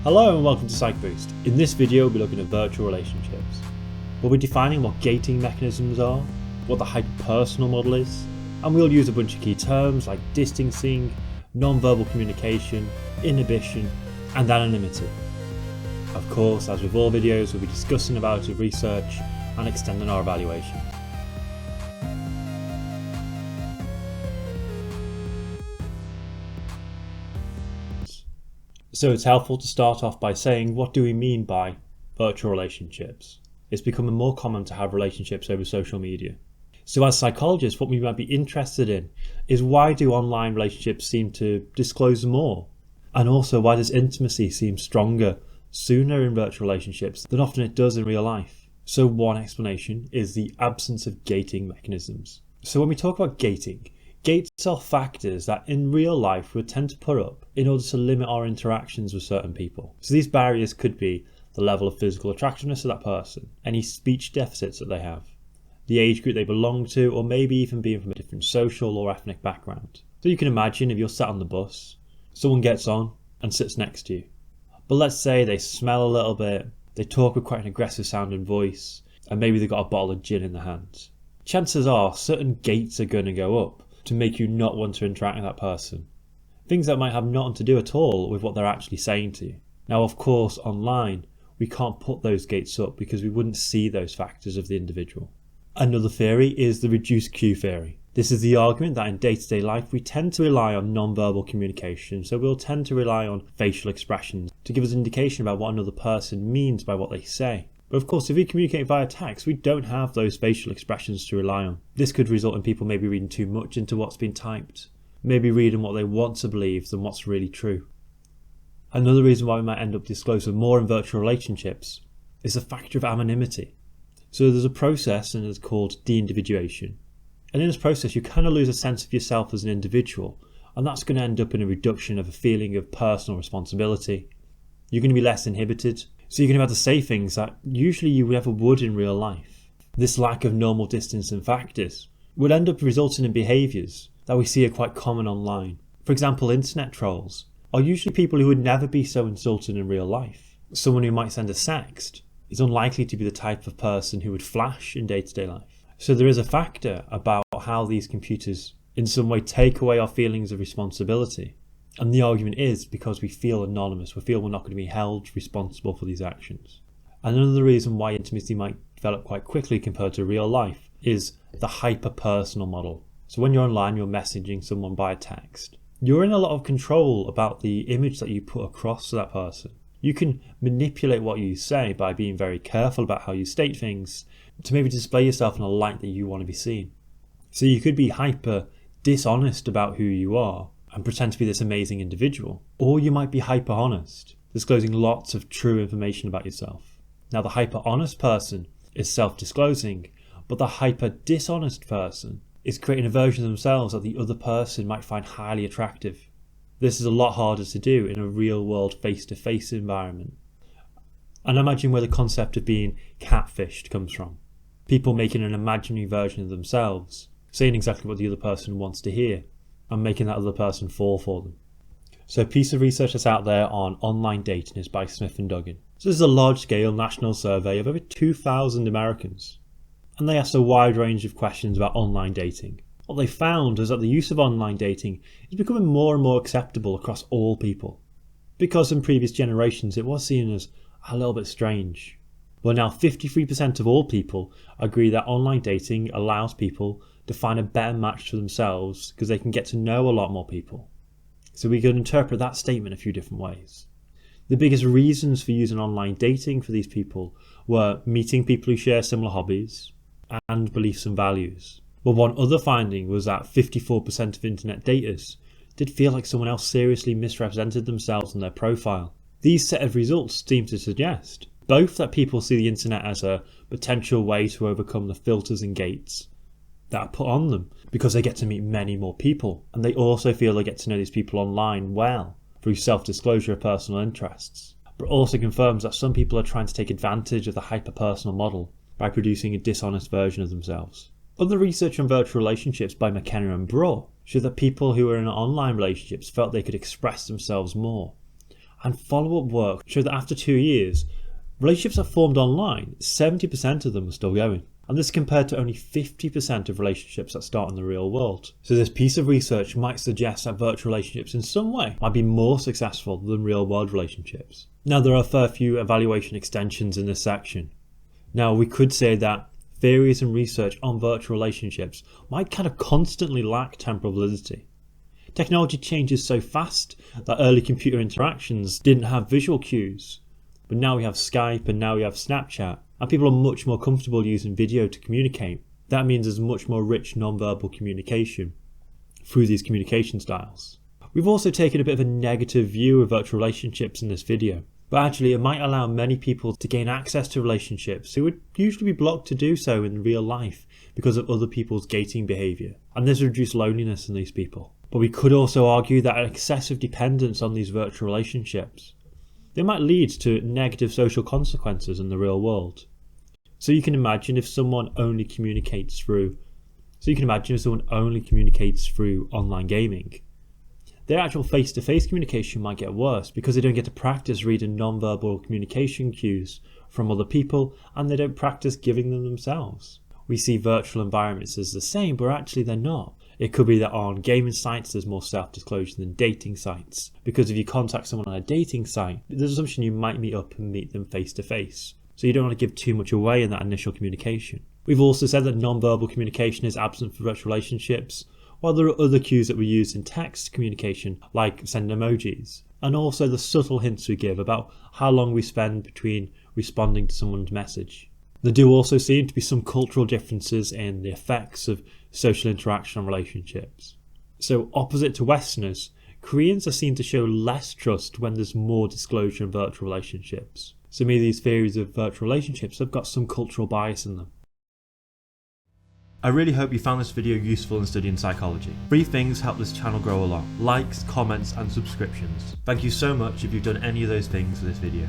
Hello and welcome to PsychBoost. In this video we'll be looking at virtual relationships. We'll be defining what gating mechanisms are, what the hyperpersonal model is, and we'll use a bunch of key terms like distancing, non-verbal communication, inhibition, and anonymity. Of course, as with all videos, we'll be discussing evaluative research and extending our evaluation. So it's helpful to start off by saying, what do we mean by virtual relationships? It's becoming more common to have relationships over social media. So as psychologists, what we might be interested in is, why do online relationships seem to disclose more? And also, why does intimacy seem stronger sooner in virtual relationships than often it does in real life? So one explanation is the absence of gating mechanisms. So when we talk about gating, gates are factors that in real life we tend to put up in order to limit our interactions with certain people. So these barriers could be the level of physical attractiveness of that person, any speech deficits that they have, the age group they belong to, or maybe even being from a different social or ethnic background. So you can imagine if you're sat on the bus, someone gets on and sits next to you. But let's say they smell a little bit, they talk with quite an aggressive sounding voice, and maybe they've got a bottle of gin in their hand. Chances are certain gates are going to go up to make you not want to interact with that person. Things that might have nothing to do at all with what they're actually saying to you. Now, of course, online, we can't put those gates up because we wouldn't see those factors of the individual. Another theory is the reduced cue theory. This is the argument that in day-to-day life, we tend to rely on non-verbal communication, so we'll tend to rely on facial expressions to give us an indication about what another person means by what they say. But of course, if we communicate via text, we don't have those facial expressions to rely on. This could result in people maybe reading too much into what's been typed, maybe reading what they want to believe than what's really true. Another reason why we might end up disclosing more in virtual relationships is the factor of anonymity. So there's a process, and it's called de-individuation. And in this process, you kind of lose a sense of yourself as an individual, and that's going to end up in a reduction of a feeling of personal responsibility. You're going to be less inhibited, so you're going to have to say things that usually you never would in real life. This lack of normal distancing factors would end up resulting in behaviours that we see are quite common online. For example, internet trolls are usually people who would never be so insulted in real life. Someone who might send a sext is unlikely to be the type of person who would flash in day-to-day life. So there is a factor about how these computers in some way take away our feelings of responsibility. And the argument is because we feel anonymous, we feel we're not going to be held responsible for these actions. And another reason why intimacy might develop quite quickly compared to real life is the hyperpersonal model. So when you're online, you're messaging someone by text. You're in a lot of control about the image that you put across to that person. You can manipulate what you say by being very careful about how you state things to maybe display yourself in a light that you want to be seen. So you could be hyper dishonest about who you are and pretend to be this amazing individual. Or you might be hyper honest, disclosing lots of true information about yourself. Now, the hyper honest person is self-disclosing, but the hyper dishonest person is creating a version of themselves that the other person might find highly attractive. This is a lot harder to do in a real world face-to-face environment. And imagine where the concept of being catfished comes from. People making an imaginary version of themselves, saying exactly what the other person wants to hear, and making that other person fall for them. So a piece of research that's out there on online dating is by Smith and Duggan. So this is a large-scale national survey of over 2,000 Americans. And they asked a wide range of questions about online dating. What they found is that the use of online dating is becoming more and more acceptable across all people. Because in previous generations it was seen as a little bit strange. Well, now 53% of all people agree that online dating allows people to find a better match for themselves because they can get to know a lot more people. So we can interpret that statement a few different ways. The biggest reasons for using online dating for these people were meeting people who share similar hobbies and beliefs and values. But one other finding was that 54% of internet daters did feel like someone else seriously misrepresented themselves in their profile. These set of results seem to suggest both that people see the internet as a potential way to overcome the filters and gates that are put on them because they get to meet many more people, and they also feel they get to know these people online well through self-disclosure of personal interests. But also confirms that some people are trying to take advantage of the hyperpersonal model by producing a dishonest version of themselves. Other research on virtual relationships by McKenna and Braw showed that people who were in online relationships felt they could express themselves more And follow-up work showed that after 2 years, relationships that formed online, 70% of them were still going. And this compared to only 50% of relationships that start in the real world. So this piece of research might suggest that virtual relationships in some way might be more successful than real world relationships. Now there are a fair few evaluation extensions in this section. Now we could say that theories and research on virtual relationships might kind of constantly lack temporal validity. Technology changes so fast that early computer interactions didn't have visual cues, but now we have Skype and now we have Snapchat, and people are much more comfortable using video to communicate. That means there's much more rich non-verbal communication through these communication styles. We've also taken a bit of a negative view of virtual relationships in this video, but actually it might allow many people to gain access to relationships who would usually be blocked to do so in real life because of other people's gating behaviour, and this reduces loneliness in these people. But we could also argue that an excessive dependence on these virtual relationships, they might lead to negative social consequences in the real world. So you can imagine if someone only communicates through online gaming, their actual face-to-face communication might get worse because they don't get to practice reading non-verbal communication cues from other people, and they don't practice giving them themselves. We see virtual environments as the same, but actually they're not. It could be that on gaming sites there's more self-disclosure than dating sites, because if you contact someone on a dating site, there's an assumption you might meet up and meet them face to face. So you don't want to give too much away in that initial communication. We've also said that non-verbal communication is absent for virtual relationships, while there are other cues that we use in text communication, like sending emojis, and also the subtle hints we give about how long we spend between responding to someone's message. There do also seem to be some cultural differences in the effects of social interaction on relationships. So opposite to Westerners, Koreans are seen to show less trust when there's more disclosure in virtual relationships. So maybe these theories of virtual relationships have got some cultural bias in them. I really hope you found this video useful in studying psychology. 3 things help this channel grow a lot: likes, comments and subscriptions. Thank you so much if you've done any of those things for this video.